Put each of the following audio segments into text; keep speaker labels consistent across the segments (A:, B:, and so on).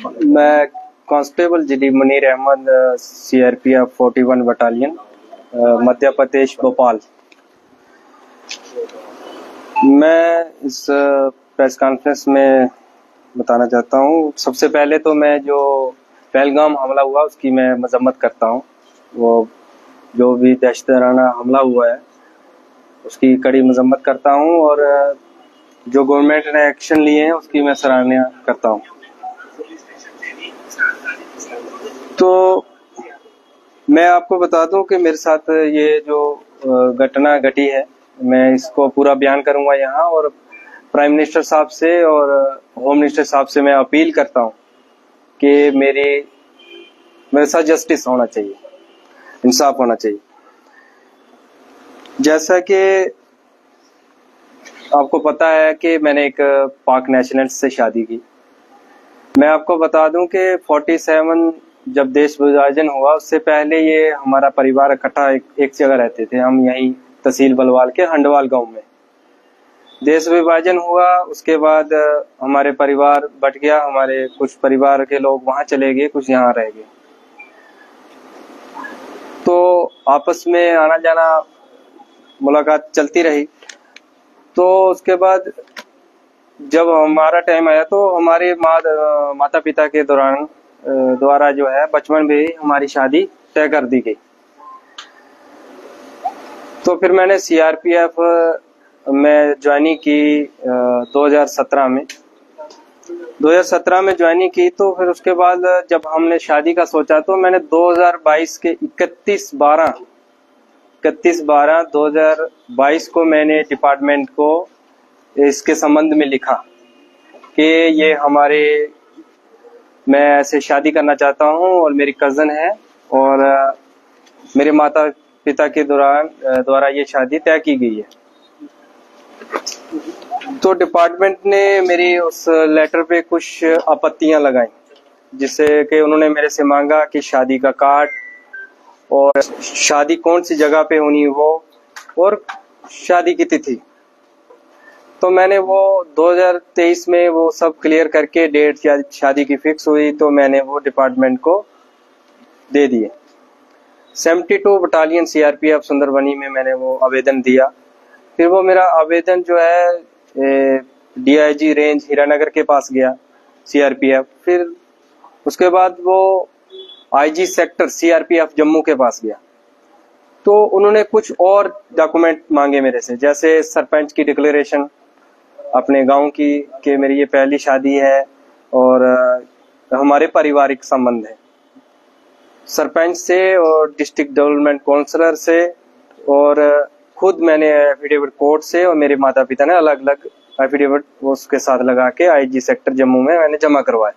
A: मैं constable GD Munir Ahmad, CRPF 41 battalion, Madhya Pradesh, Bhopal. मैं इस प्रेस कॉन्फ्रेंस में बताना चाहता हूँ। सबसे पहले तो मैं जो पहलगाम हमला हुआ उसकी मैं मजम्मत करता हूँ। वो जो भी दहशताना हमला हुआ है उसकी कड़ी मजम्मत करता हूँ और जो गवर्नमेंट ने एक्शन लिए हैं उसकी मैं सराहना करता हूँ। तो मैं आपको बता दूं कि मेरे साथ ये जो घटना घटी है, मैं इसको पूरा बयान करूंगा यहाँ, और प्राइम मिनिस्टर साहब से और होम मिनिस्टर साहब से मैं अपील करता हूँ कि मेरे साथ जस्टिस होना चाहिए, इंसाफ होना चाहिए। जैसा कि आपको पता है कि मैंने एक पाक नेशनल से शादी की। मैं आपको बता दूं कि 47 जब देश विभाजन हुआ उससे पहले ये हमारा परिवार इकट्ठा एक जगह रहते थे। हम यहीं तहसील बलवाल के हंडवाल गांव में। देश विभाजन हुआ उसके बाद हमारे परिवार बट गया। हमारे कुछ परिवार के लोग वहां चले गए, कुछ यहाँ रह गए। तो आपस में आना जाना मुलाकात चलती रही। तो उसके बाद जब हमारा टाइम आया तो हमारे माता पिता के द्वारा जो है बचपन में ही हमारी शादी तय कर दी गई। तो फिर मैंने सीआरपीएफ में ज्वाइनिंग की 2017 में। 2017 में ज्वाइनिंग की। तो फिर उसके बाद जब हमने शादी का सोचा तो मैंने 2022 के 31/12/2022 को मैंने डिपार्टमेंट को इसके संबंध में लिखा कि मैं ऐसे शादी करना चाहता हूं और मेरी कजन है और मेरे माता पिता के द्वारा ये शादी तय की गई है। तो डिपार्टमेंट ने मेरी उस लेटर पे कुछ आपत्तियां लगाई, जिससे कि उन्होंने मेरे से मांगा कि शादी का कार्ड और शादी कौन सी जगह पे होनी वो और शादी की तिथि। तो मैंने वो 2023 में वो सब क्लियर करके डेट शादी की फिक्स हुई तो मैंने वो डिपार्टमेंट को दे दिए। 72 बटालियन सीआरपीएफ सुंदरबनी में मैंने वो आवेदन दिया। फिर वो मेरा आवेदन जो है डीआईजी रेंज हीरानगर के पास गया सीआरपीएफ। फिर उसके बाद वो आईजी सेक्टर सीआरपीएफ जम्मू के पास गया। तो उन्होंने कुछ और डॉक्यूमेंट मांगे मेरे से, जैसे सरपंच की डिक्लेरेशन अपने गांव की कि मेरी ये पहली शादी है और हमारे पारिवारिक संबंध है। सरपंच से और डिस्ट्रिक्ट डेवलपमेंट काउंसलर से और खुद मैंने एफिडेविट कोर्ट से और मेरे माता पिता ने अलग अलग एफिडेविट उसके साथ लगा के आईजी सेक्टर जम्मू में मैंने जमा करवाए।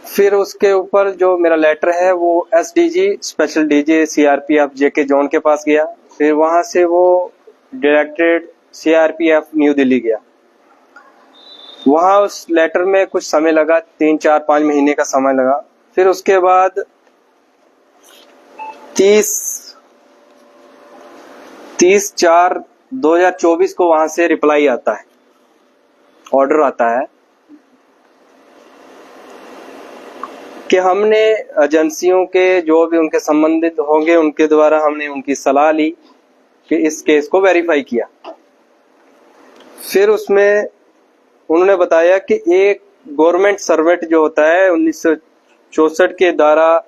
A: फिर उसके ऊपर जो मेरा लेटर है वो एसडीजी स्पेशल डीजी सीआरपीएफ जेके जोन के पास गया। फिर वहां से वो डायरेक्टरेट सीआरपीएफ न्यू दिल्ली गया। वहां उस लेटर में कुछ समय लगा, 3-4-5 महीने का समय लगा। फिर उसके बाद 30/4/2024 को वहां से रिप्लाई आता है, ऑर्डर आता है कि हमने एजेंसियों के जो भी उनके संबंधित होंगे उनके द्वारा हमने उनकी सलाह ली कि इस केस को वेरीफाई किया। फिर उसमें उन्होंने बताया कि एक गवर्नमेंट सर्वेंट जो होता है 1964 के धारा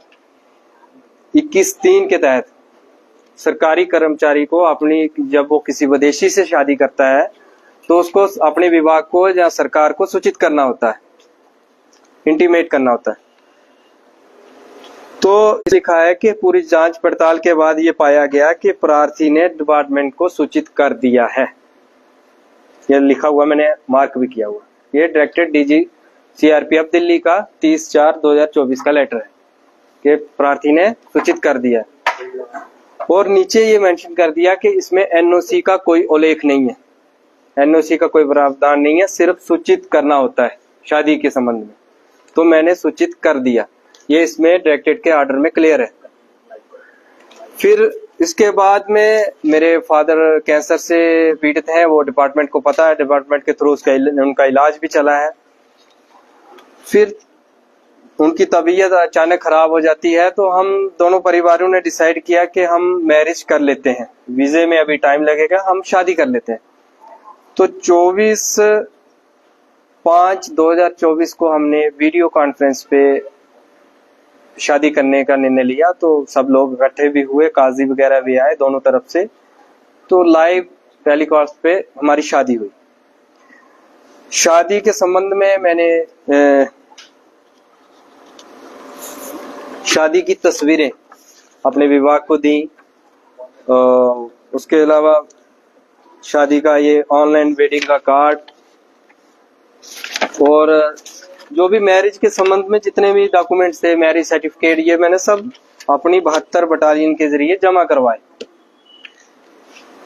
A: 21(3) के तहत सरकारी कर्मचारी को अपनी जब वो किसी विदेशी से शादी करता है तो उसको अपने विभाग को या सरकार को सूचित करना होता है, इंटीमेट करना होता है। तो लिखा है कि पूरी जांच पड़ताल के बाद ये पाया गया कि प्रार्थी ने डिपार्टमेंट को सूचित कर दिया है। ये लिखा हुआ, मैंने मार्क भी किया हुआ। ये डायरेक्टर डीजी सीआरपीएफ दिल्ली का 30/4/2024 का लेटर है कि प्रार्थी ने सूचित कर दिया। और नीचे ये मेंशन कर दिया कि इसमें एनओसी का कोई उल्लेख नहीं है, एनओसी का कोई प्रावधान नहीं है, सिर्फ सूचित करना होता है शादी के संबंध में। तो मैंने सूचित कर दिया, ये इसमें डायरेक्टरेट के ऑर्डर में क्लियर है। फिर इसके बाद में मेरे फादर कैंसर से पीड़ित हैं, वो डिपार्टमेंट को पता है, डिपार्टमेंट के थ्रू उनका इलाज भी चला है। फिर उनकी तबीयत अचानक खराब हो जाती है, तो हम दोनों परिवारों ने डिसाइड किया कि हम मैरिज कर लेते हैं, वीजे में अभी टाइम लगेगा, हम शादी कर लेते हैं। तो 24/5/2024 को हमने वीडियो कॉन्फ्रेंस पे शादी करने का निर्णय लिया। तो सब लोग इकट्ठे भी हुए, काजी वगैरह भी आए दोनों तरफ से। तो लाइव टेलीकास्ट पे हमारी शादी हुई। शादी के संबंध में मैंने शादी की तस्वीरें अपने विभाग को दी। उसके अलावा शादी का ये ऑनलाइन वेडिंग का कार्ड और जो भी मैरिज के संबंध में जितने भी डॉक्यूमेंट्स थे, मैरिज सर्टिफिकेट, ये मैंने सब अपनी 72 बटालियन के जरिए जमा करवाए।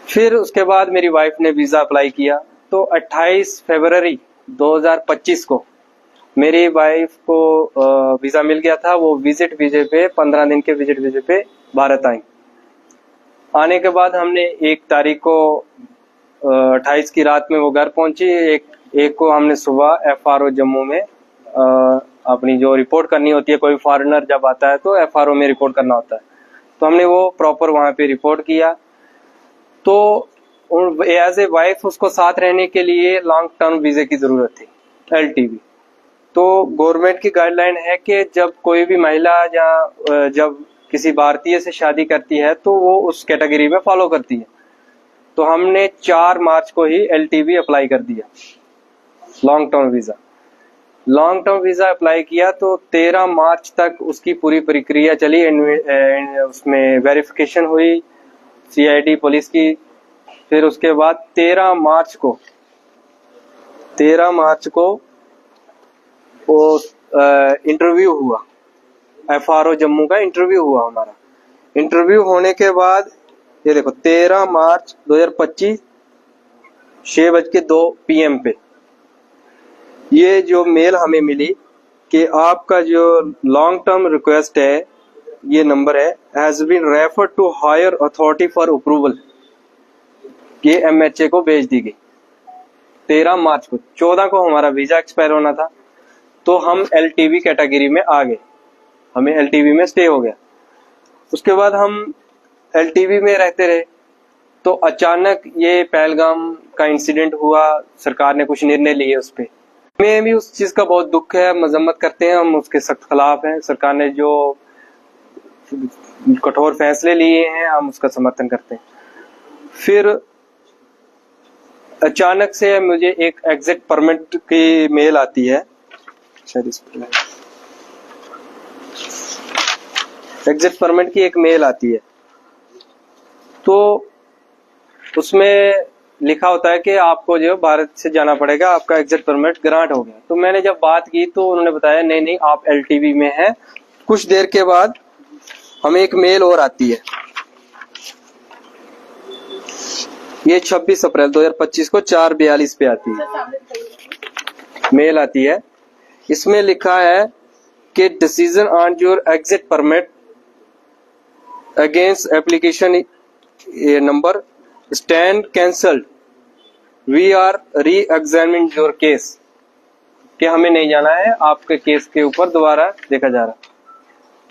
A: फिर उसके बाद मेरी वाइफ ने वीजा अप्लाई किया। तो 28 फरवरी 2025 को मेरी वाइफ को वीजा मिल गया था। वो विजिट वीजे पे 15 दिन के विजिट वीजे पे भारत आई। आने के बाद हमने 1 तारीख को 28 की रात में वो घर पहुंची। एक को हमने सुबह FRO जम्मू में अपनी जो रिपोर्ट करनी होती है, कोई फॉरेनर जब आता है तो FRO में रिपोर्ट करना होता है, तो हमने वो प्रॉपर वहां पे रिपोर्ट किया। तो एज ए वाइफ उसको साथ रहने के लिए लॉन्ग टर्म वीजे की जरूरत थी, LTV। तो गवर्नमेंट की गाइडलाइन है कि जब कोई भी महिला या जब किसी भारतीय से शादी करती है तो वो उस कैटेगरी में फॉलो करती है। तो हमने 4 मार्च को ही LTV अप्लाई कर दिया, long term visa. Long term visa apply किया तो 13 मार्च तक उसकी पूरी प्रक्रिया चली। उसमें वेरिफिकेशन हुई CID पुलिस की। फिर उसके बाद 13 मार्च को वो इंटरव्यू हुआ, FRO जम्मू का इंटरव्यू हुआ हमारा। इंटरव्यू होने के बाद ये देखो 13 मार्च 2025 6:02 PM पे ये जो मेल हमें मिली कि आपका जो लॉन्ग टर्म रिक्वेस्ट है, ये नंबर है, has been referred to higher authority for approval. ये MHA को भेज दी गई 13 मार्च को। 14 को हमारा वीजा एक्सपायर होना था, तो हम LTV कैटेगरी में आ गए, हमें LTV में स्टे हो गया। उसके बाद हम LTV में रहते रहे। तो अचानक ये पहलगाम का इंसिडेंट हुआ, सरकार ने कुछ निर्णय लिए उस पे। हमें भी उस चीज का बहुत दुख है, मजम्मत करते हैं, हम उसके सख्त खिलाफ हैं। सरकार ने जो कठोर फैसले लिए हैं हम उसका समर्थन करते हैं। फिर अचानक से मुझे एक एग्जिट परमिट की मेल आती है, एग्जिट परमिट की एक मेल आती है। तो उसमें लिखा होता है कि आपको जो भारत से जाना पड़ेगा, आपका एग्जिट परमिट ग्रांट हो गया। तो मैंने जब बात की तो उन्होंने बताया नहीं आप LTV में हैं। कुछ देर के बाद हमें एक मेल और आती है, ये 26 अप्रैल 2025 को 4:42 पे आती है, मेल आती है। इसमें लिखा है कि decision on your exit permit against application number stand cancelled, we are re examining your case, कि हमें नहीं जाना है, आपके केस के ऊपर दोबारा देखा जा रहा।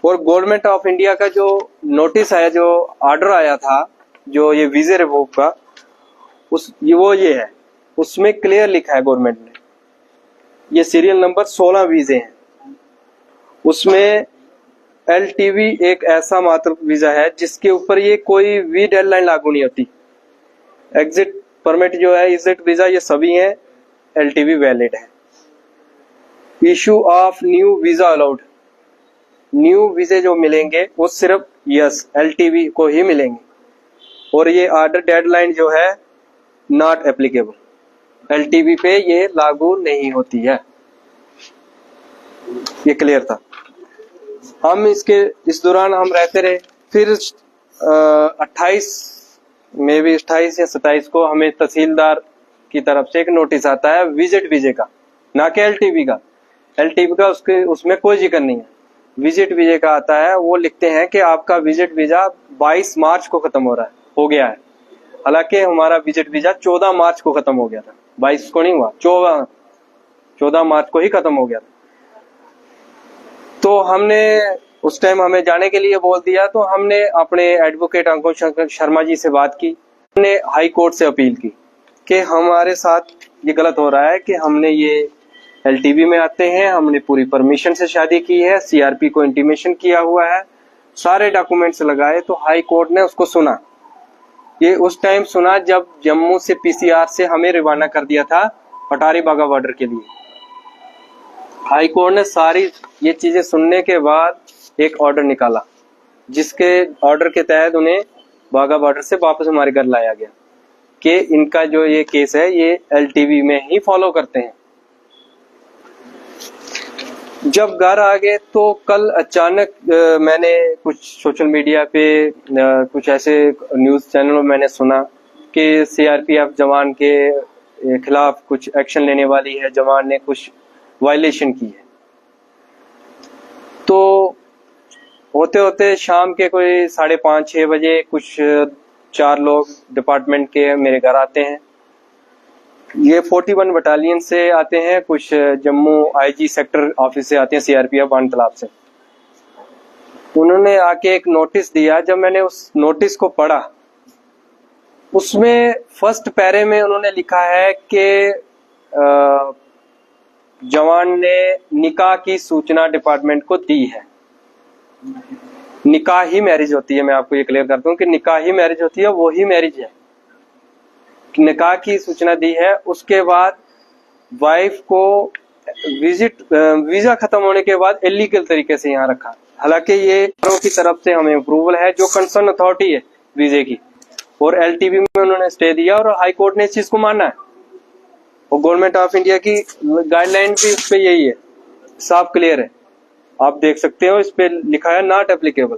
A: और गवर्नमेंट ऑफ इंडिया का जो नोटिस आया, जो ऑर्डर आया था, जो ये वीजे रिवोक का, वो ये है, उसमें क्लियर लिखा है गवर्नमेंट ने, ये सीरियल नंबर 16 वीजे हैं। उसमें LTV एक ऐसा मात्र वीजा है जिसके ऊपर ये कोई भी डेडलाइन लागू नहीं होती। एग्जिट परमिट जो है, एग्जिट वीजा, ये सभी हैं, LTV वैलिड है। Issue of new visa allowed, new वीजे जो मिलेंगे वो सिर्फ LTV को ही मिलेंगे। और ये ऑर्डर डेडलाइन जो है नॉट एप्लीकेबल, LTV पे ये लागू नहीं होती है, ये क्लियर था। हम इस दौरान हम रहते रहे। फिर 28 या 27 को हमें तहसीलदार की तरफ से एक नोटिस आता है विजिट वीजे का, ना कि LTV का। LTV का उसमें कोई जिक्र नहीं है, विजिट वीजे का आता है। वो लिखते हैं कि आपका विजिट वीजा 22 मार्च को खत्म हो गया है। हालांकि हमारा विजिट वीजा 14 मार्च को खत्म हो गया था, 22 को नहीं हुआ, 14 मार्च को ही खत्म हो गया था। तो हमने उस टाइम हमें जाने के लिए बोल दिया, तो हमने अपने एडवोकेट अंकुश शर्मा जी से बात की। हमने हाई कोर्ट से अपील की कि हमारे साथ ये गलत हो रहा है कि हमने ये एलटीवी में आते हैं, हमने पूरी परमिशन से शादी की है, सीआरपी को इंटीमेशन किया हुआ है, सारे डॉक्यूमेंट्स लगाए। तो हाई कोर्ट ने उसको सुना। ये उस टाइम सुना जब जम्मू से पीसीआर से हमें रवाना कर दिया था अटारी बाघा बॉर्डर के लिए। हाई कोर्ट ने सारी ये चीजें सुनने के बाद एक ऑर्डर निकाला, जिसके ऑर्डर के तहत उन्हें बाघा बॉर्डर से वापस हमारे घर लाया गया कि इनका जो ये केस है ये एलटीवी में ही फॉलो करते हैं। जब घर आ गए तो कल अचानक मैंने कुछ सोशल मीडिया पे कुछ ऐसे न्यूज चैनलों में मैंने सुना कि सीआरपीएफ जवान के खिलाफ कुछ एक्शन लेने वाली है, जवान ने कुछ वायलेशन की है। तो होते होते शाम के कोई 5:30-6 बजे कुछ 4 लोग डिपार्टमेंट के मेरे घर आते हैं। ये 41 बटालियन से आते हैं, कुछ जम्मू आईजी सेक्टर ऑफिस से आते हैं, सीआरपीएफ बाण तालाब से। उन्होंने आके एक नोटिस दिया। जब मैंने उस नोटिस को पढ़ा, उसमें फर्स्ट पैरे में उन्होंने लिखा है कि जवान ने निकाह की सूचना डिपार्टमेंट को दी है। निकाह ही मैरिज होती है, मैं आपको ये क्लियर करता हूँ कि निकाह ही मैरिज होती है, वो ही मैरिज है। निकाह की सूचना दी है। उसके बाद वाइफ को वीजा खत्म होने के बाद इलीगल तरीके से यहाँ रखा। हालांकि ये की तरफ से हमें अप्रूवल है, जो कंसर्न अथॉरिटी है वीजे की, और एलटीवी में उन्होंने स्टे दिया और हाई कोर्ट ने इस चीज को माना है। और गवर्नमेंट ऑफ इंडिया की गाइडलाइन भी इस पे यही है, साफ क्लियर है, आप देख सकते हो। इस पे लिखा है नॉट एप्लीकेबल,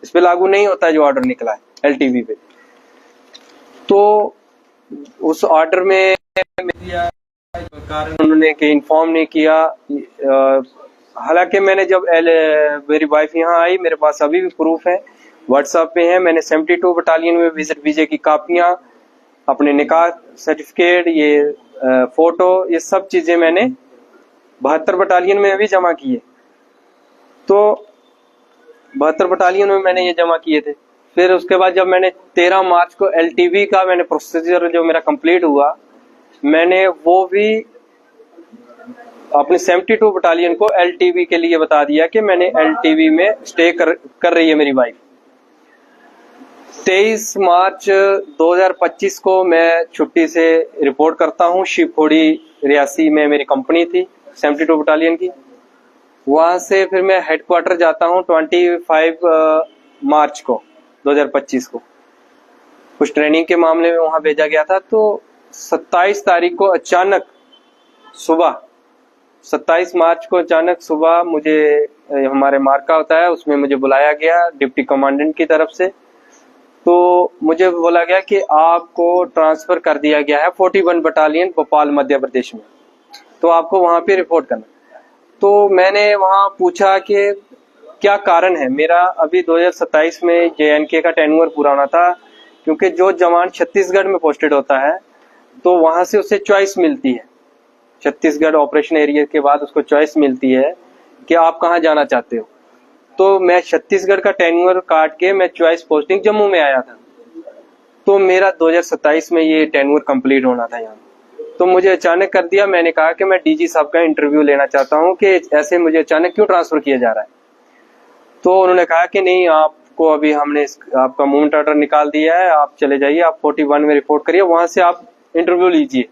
A: इस पे लागू नहीं होता है जो ऑर्डर निकला है एलटीवी पे। तो उस ऑर्डर में कारण उन्होंने के इन्फॉर्म नहीं किया। हालांकि मैंने जब मेरी वाइफ यहाँ आई, मेरे पास अभी भी प्रूफ है, व्हाट्सएप पे है। मैंने 72 बटालियन में विजिट वीजे की कापियां, अपने निकाह सर्टिफिकेट, ये फोटो, ये सब चीजें मैंने 72 बटालियन में भी जमा किए। तो 72 बटालियन में मैंने ये जमा किए थे। फिर उसके बाद जब मैंने 13 मार्च को एलटीवी का मैंने प्रोसीजर जो मेरा कंप्लीट हुआ, मैंने वो भी अपने 72 बटालियन को एलटीवी के लिए बता दिया कि मैंने एलटीवी में स्टे कर रही है मेरी वाइफ। 23 मार्च 2025 को मैं छुट्टी से रिपोर्ट करता हूँ। शिवखोड़ी रियासी में मेरी कंपनी थी 72 बटालियन की। वहां से फिर मैं हेडक्वार्टर जाता हूँ 25 मार्च को 2025 को। कुछ ट्रेनिंग के मामले में वहां भेजा गया था। तो 27 तारीख को अचानक सुबह, 27 मार्च को अचानक सुबह मुझे, हमारे मार्का होता है उसमें मुझे बुलाया गया डिप्टी कमांडेंट की तरफ से। तो मुझे बोला गया कि आपको ट्रांसफर कर दिया गया है 41 बटालियन भोपाल मध्य प्रदेश में, तो आपको वहां पे रिपोर्ट करना। तो मैंने वहां पूछा कि क्या कारण है। मेरा अभी 2027 में जेएनके का टेन्योर पूरा होना था, क्योंकि जो जवान छत्तीसगढ़ में पोस्टेड होता है तो वहां से उसे चॉइस मिलती है। छत्तीसगढ़ ऑपरेशन एरिया के बाद उसको चॉइस मिलती है कि आप कहाँ जाना चाहते हो। तो मैं छत्तीसगढ़ का टेन्योर काट के मैं चॉइस पोस्टिंग जम्मू में आया था। तो मेरा 2027 में ये टेन्योर कंप्लीट होना था यहाँ। तो मुझे अचानक कर दिया। मैंने कहा कि मैं डीजी साहब का इंटरव्यू लेना चाहता हूँ कि ऐसे मुझे अचानक क्यों ट्रांसफर किया जा रहा है। तो उन्होंने कहा कि नहीं, आपको अभी हमने आपका मूवमेंट ऑर्डर निकाल दिया है, आप चले जाइए, आप 41 में रिपोर्ट करिए, वहां से आप इंटरव्यू लीजिए।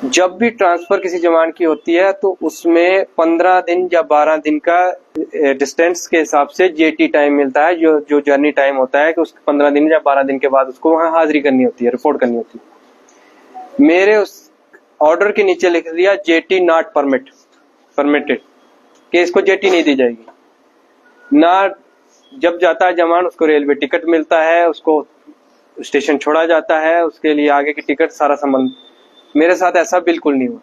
A: जब भी ट्रांसफर किसी जवान की होती है तो उसमें 15 दिन या 12 दिन का डिस्टेंस के हिसाब से जेटी टाइम मिलता है, जो जर्नी टाइम होता है कि उसके 15 दिन या 12 दिन के बाद उसको वहां हाजिरी करनी होती है, रिपोर्ट करनी होती है। मेरे उस ऑर्डर के नीचे लिख दिया जेटी नॉट परमिटेड, कि इसको जेटी नहीं दी जाएगी ना। जब जाता है जवान उसको रेलवे टिकट मिलता है, उसको स्टेशन छोड़ा जाता है, उसके लिए आगे की टिकट सारा संबंध। मेरे साथ ऐसा बिल्कुल नहीं हुआ।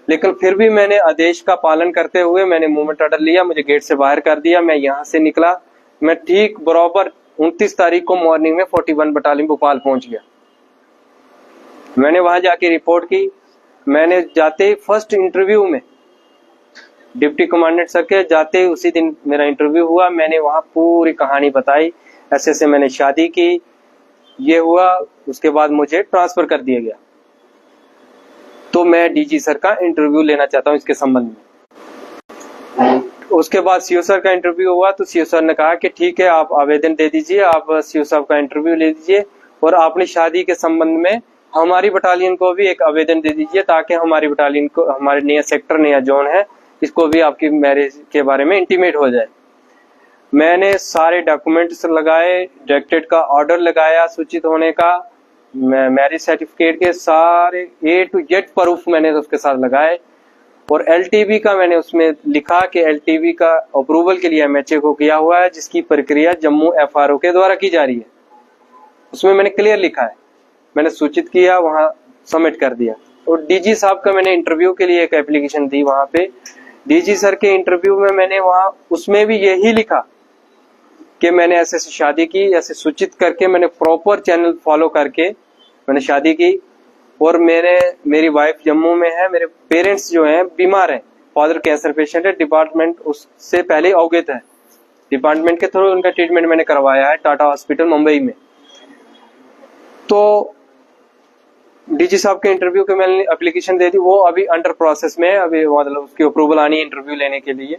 A: लेकिन फिर भी मैंने आदेश का पालन करते हुए मैंने मूवमेंट ऑर्डर लिया, मुझे गेट से बाहर कर दिया। मैं यहाँ से निकला, मैं ठीक बराबर 29 तारीख को मॉर्निंग में 41 बटालियन भोपाल पहुंच गया। मैंने वहां जाके रिपोर्ट की। मैंने जाते ही फर्स्ट इंटरव्यू में डिप्टी कमांडेंट सर के जाते ही उसी दिन मेरा इंटरव्यू हुआ। मैंने वहाँ पूरी कहानी बताई, ऐसे ऐसे मैंने शादी की, ये हुआ। उसके बाद मुझे ट्रांसफर कर दिया गया। तो मैं डीजी सर का इंटरव्यू लेना चाहता हूँ इसके संबंध में। उसके बाद सीओ सर का इंटरव्यू हुआ तो सीओ सर ने कहा कि ठीक है, आप आवेदन दे दीजिए, आप सीओ साहब का इंटरव्यू ले दीजिए और अपनी शादी के संबंध में हमारी बटालियन को भी एक आवेदन दे दीजिए, ताकि हमारी बटालियन को, हमारे नया सेक्टर, नया जोन है, इसको भी आपकी मैरिज के बारे में इंटीमेट हो जाए। मैंने सारे डॉक्यूमेंट्स लगाए, डायरेक्टरेट का ऑर्डर लगाया सूचित होने का, मैरिज सर्टिफिकेट के सारे A to Z प्रूफ मैंने उसके साथ लगाए। और LTV का मैंने उसमें लिखा कि LTV का अप्रूवल के लिए MHA को किया हुआ है, जिसकी प्रक्रिया जम्मू FRO के द्वारा की जा रही है। उसमें मैंने क्लियर लिखा है, मैंने सूचित किया, वहां सबमिट कर दिया। और डीजी साहब का मैंने इंटरव्यू के लिए एक एप्लीकेशन दी वहां पे। डीजी सर के इंटरव्यू में मैंने वहां उसमें भी यही लिखा कि मैंने ऐसे ऐसे शादी की, ऐसे सूचित करके मैंने प्रॉपर चैनल फॉलो करके मैंने शादी की। और मेरी वाइफ जम्मू में है, मेरे पेरेंट्स जो हैं बीमार हैं, फादर कैंसर पेशेंट है, डिपार्टमेंट उससे पहले अवगत है, डिपार्टमेंट के थ्रू उनका ट्रीटमेंट मैंने करवाया है टाटा हॉस्पिटल मुंबई में। तो डीजी साहब के इंटरव्यू के मैंने एप्लीकेशन दे दी, वो अभी अंडर प्रोसेस में है, अभी मतलब उसकी अप्रूवल आनी है इंटरव्यू लेने के लिए।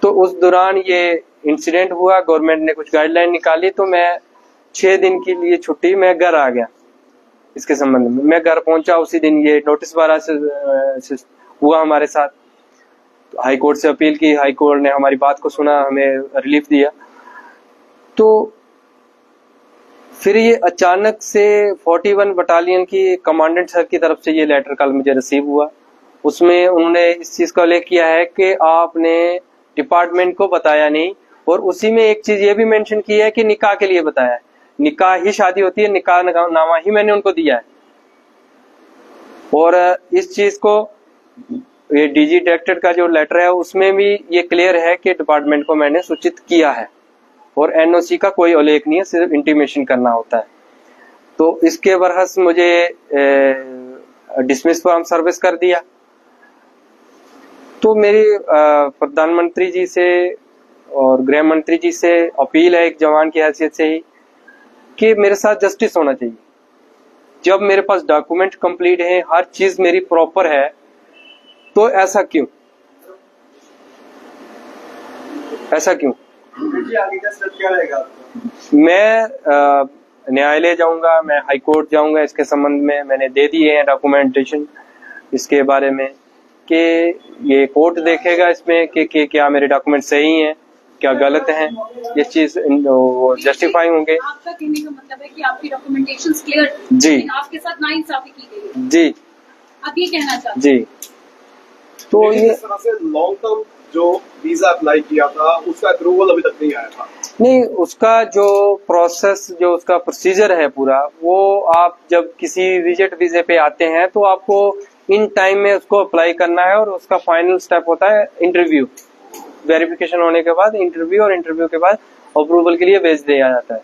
A: तो उस दौरान ये इंसिडेंट हुआ, गवर्नमेंट ने कुछ गाइडलाइन निकाली, तो मैं 6 दिन के लिए छुट्टी मैं घर आ गया। इसके संबंध में मैं घर पहुंचा उसी दिन ये नोटिस 12 से हुआ हमारे साथ। तो हाई कोर्ट से अपील की, हाई कोर्ट ने हमारी बात को सुना, हमें रिलीफ दिया। तो फिर ये अचानक से 41 बटालियन की कमांडेंट सर की तरफ से ये लेटर कल मुझे रिसीव हुआ। उसमें उन्होंने इस चीज का उल्लेख किया है कि आपने डिपार्टमेंट को बताया नहीं, और उसी में एक चीज ये भी मेंशन की है कि निकाह के लिए बताया है। निकाह ही शादी होती है, निकाह नामा ही मैंने उनको दिया है। और इस चीज को ये डीजी डायरेक्टर का जो लेटर है उसमें भी ये क्लियर है कि डिपार्टमेंट को मैंने सूचित किया है, और एनओसी का कोई उल्लेख नहीं है, सिर्फ इंटीमेशन करना होता है। तो इसके बरहस मुझे डिसमिस फ्रॉम सर्विस कर दिया। तो मेरी प्रधानमंत्री जी से और गृह मंत्री जी से अपील है एक जवान की हैसियत से ही कि मेरे साथ जस्टिस होना चाहिए। जब मेरे पास डॉक्यूमेंट कंप्लीट है, हर चीज मेरी प्रॉपर है, तो ऐसा क्यों? ऐसा क्यों? मैं न्यायालय जाऊंगा, मैं हाई कोर्ट जाऊंगा। इसके संबंध में मैंने दे दिए हैं डॉक्यूमेंटेशन इसके बारे में कि ये कोर्ट देखेगा इसमें कि क्या मेरे डॉक्यूमेंट सही हैं, क्या गलत हैं, ये चीज जस्टिफाई होंगे।
B: आपका कहने का मतलब है कि आपकी डॉक्यूमेंटेशंस क्लियर
A: जी,
B: आपके साथ नाइंसाफी की गई है
A: जी,
B: आप ये कहना चाहते
A: जी। तो ये
C: इस तरह से लॉन्ग टर्म जो वीजा अप्लाई किया था उसका अप्रूवल अभी तक नहीं आया था।
A: नहीं, उसका जो प्रोसेस, जो उसका प्रोसीजर है पूरा, वो आप जब किसी विजिट वीजे पे आते हैं तो आपको इन टाइम में उसको अप्लाई करना है, और उसका फाइनल स्टेप होता है इंटरव्यू। वेरिफिकेशन होने के बाद इंटरव्यू, और इंटरव्यू के बाद अप्रूवल के लिए भेज दिया जाता है।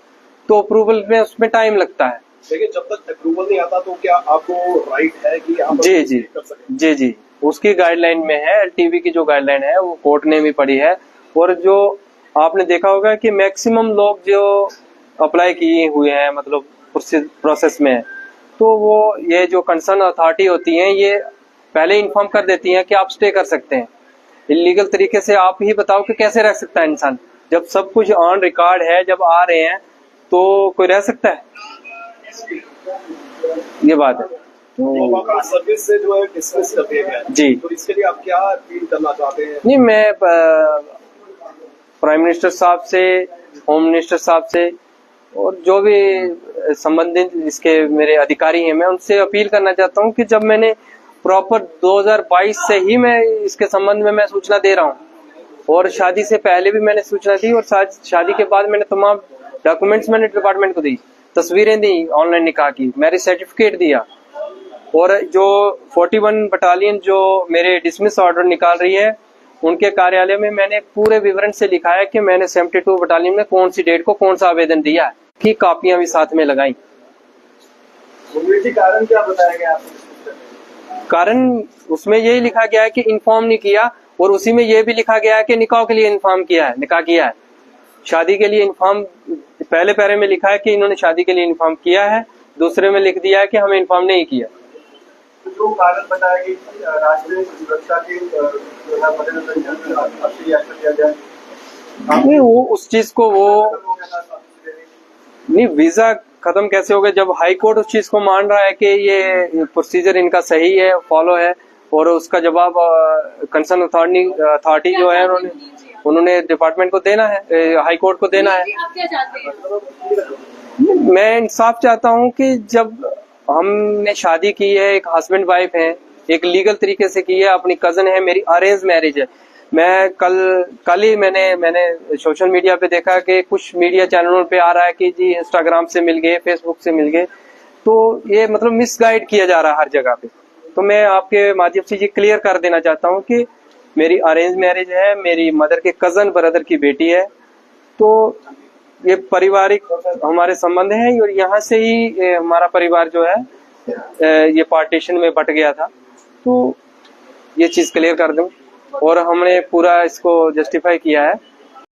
A: तो अप्रूवल में उसमें टाइम लगता है।
C: लेकिन जब तक अप्रूवल नहीं आता तो क्या आपको राइट है कि आप
A: जी जी
C: कर सकें?
A: जी जी, उसकी गाइडलाइन में है। LTV की जो गाइडलाइन है वो कोर्ट ने भी पढ़ी है, और जो आपने देखा होगा कि मैक्सिमम लोग जो अप्लाई किए हुए हैं मतलब प्रोसेस में, तो वो ये जो कंसर्न अथॉरिटी होती हैं ये पहले इन्फॉर्म कर देती हैं कि आप स्टे कर सकते हैं। इलीगल तरीके से आप ही बताओ कि कैसे रह सकता है इंसान, जब सब कुछ ऑन रिकॉर्ड है, जब आ रहे हैं तो कोई रह सकता है? ये बात है।
C: तो सर्विस से जो है डिसमिस कर दिया गया
A: जी।
C: तो इसके लिए आप क्या अपील करना चाहते हैं?
A: नहीं, मैं प्राइम मिनिस्टर साहब से, होम मिनिस्टर साहब से, और जो भी संबंधित इसके मेरे अधिकारी हैं, मैं उनसे अपील करना चाहता हूं कि जब मैंने प्रॉपर 2022 से ही मैं इसके संबंध में मैं सूचना दे रहा हूं, और शादी से पहले भी मैंने सूचना दी, और शादी के बाद मैंने तमाम डॉक्यूमेंट्स मैंने डिपार्टमेंट को दी, तस्वीरें दी ऑनलाइन निकाह की, मैरिज सर्टिफिकेट दिया। और जो 41 बटालियन जो मेरे डिसमिस ऑर्डर निकाल रही है, उनके कार्यालय में मैंने पूरे विवरण से लिखा है कि मैंने 72 बटालियन में कौन सी डेट को कौन सा आवेदन दिया है, की कॉपियां भी साथ में लगाई।
C: कारण क्या बताया गया आपको?
A: कारण उसमें यही लिखा गया है कि इन्फॉर्म नहीं किया, और उसी में ये भी लिखा गया है कि निकाह के लिए इन्फॉर्म किया है, निकाह किया है। शादी के लिए इन्फॉर्म पहले पैरे में लिखा है कि इन्होंने शादी के लिए इन्फॉर्म किया है, दूसरे में लिख दिया है कि हमें इन्फॉर्म नहीं किया।
C: जो कारण बताया कि राष्ट्रीय सुरक्षा के मद्देनजर
A: नहीं, वो उस चीज को वो नहीं, वीजा खत्म कैसे हो गया जब हाई कोर्ट उस चीज को मान रहा है कि ये प्रोसीजर इनका सही है, फॉलो है, और उसका जवाब कंसर्न अथॉरिटी जो है उन्होंने डिपार्टमेंट को देना है, हाई कोर्ट को देना है।
B: आप क्या चाहते हैं?
A: मैं इंसाफ चाहता हूँ कि जब हमने शादी की है, एक हस्बैंड वाइफ है, एक लीगल तरीके से की है, अपनी कजन है, मेरी अरेंज मैरिज है। मैं कल ही मैंने सोशल मीडिया पे देखा कि कुछ मीडिया चैनलों पे आ रहा है कि जी इंस्टाग्राम से मिल गए, फेसबुक से मिल गए, तो ये मतलब मिसगाइड किया जा रहा है हर जगह पे। तो मैं आपके माध्यम से ये क्लियर कर देना चाहता हूँ कि मेरी अरेंज मैरिज है, मेरी मदर के कजन ब्रदर की बेटी है, तो ये पारिवारिक हमारे संबंध है, और यहाँ से ही हमारा परिवार जो है ये पार्टीशन में बट गया था। तो ये चीज क्लियर कर दूं, और हमने पूरा इसको जस्टिफाई किया है